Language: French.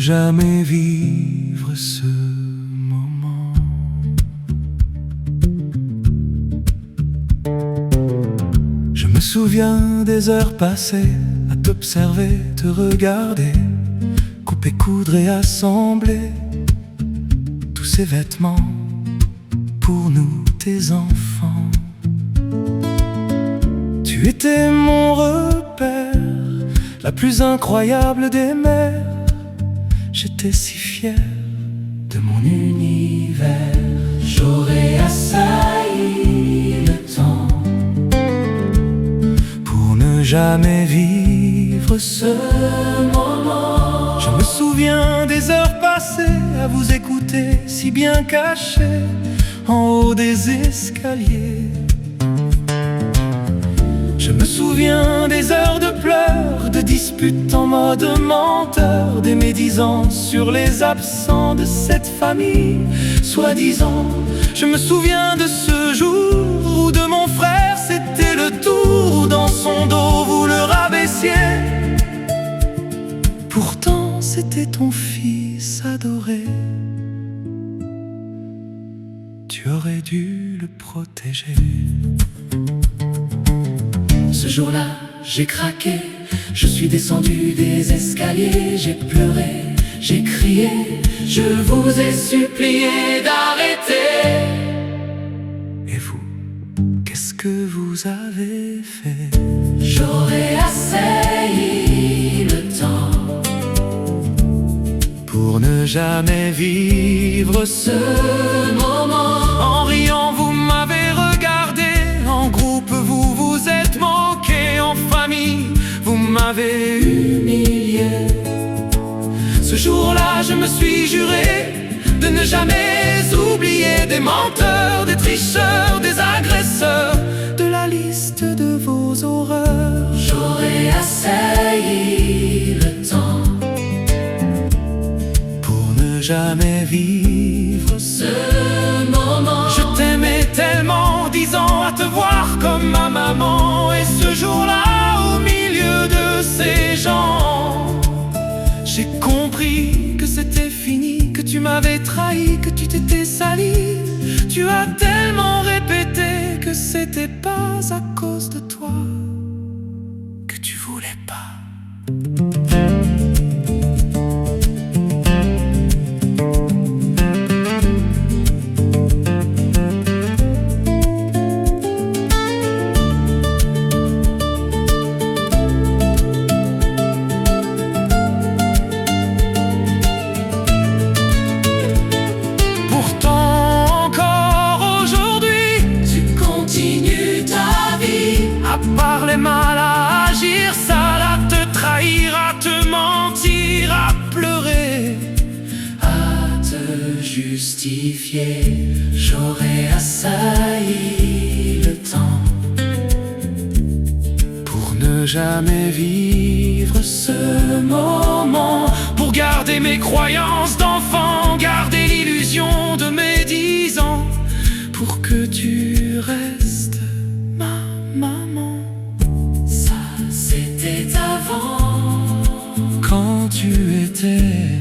jamais vivre ce moment. Je me souviens des heures passées à t'observer, te regarder, couper, coudre et assembler tous ces vêtements pour nous, tes enfants. Tu étais mon repère, la plus incroyable des mères. J'étais si fier de mon univers. J'aurais assailli le temps pour ne jamais vivre ce moment. Je me souviens des heures passées à vous écouter, si bien cachés en haut des escaliers. Je me souviens des heures de pleurs, de disputes en mode menteur, des médisances sur les absents de cette famille, soi-disant. Je me souviens de ce jour où de mon frère c'était le tour, où dans son dos vous le rabaissiez. Pourtant c'était ton fils adoré. Tu aurais dû le protéger. Ce jour-là, j'ai craqué, je suis descendu des escaliers, j'ai pleuré, j'ai crié, je vous ai supplié d'arrêter. Et vous, qu'est-ce que vous avez fait? J'aurais assailli le temps pour ne jamais vivre ce moment. En riant, vous m'avez regardé, en groupe, vous vous êtes moqué, en famille, vous m'avez humilié. Ce jour-là, je me suis juré de ne jamais oublier des menteurs, des tricheurs, des agresseurs, de la liste de vos horreurs. J'aurais assailli le temps pour ne jamais vivre ce moment. Je t'aimais tellement, 10 ans à te voir comme ma maman. Et ce jour-là, au milieu de ces gens, j'ai compris que c'était fini, que tu m'avais trahi, que tu t'étais sali. Tu as tellement répété que c'était pas à cause de toi que tu voulais pas. À parler mal, à agir sale, à te trahir, à te mentir, à pleurer, à te justifier. J'aurais assailli le temps pour ne jamais vivre ce moment, pour garder mes croyances d'enfant, garder l'illusion de mes 10 ans, pour que tu restes ma maman. Ça, c'était avant, quand tu étais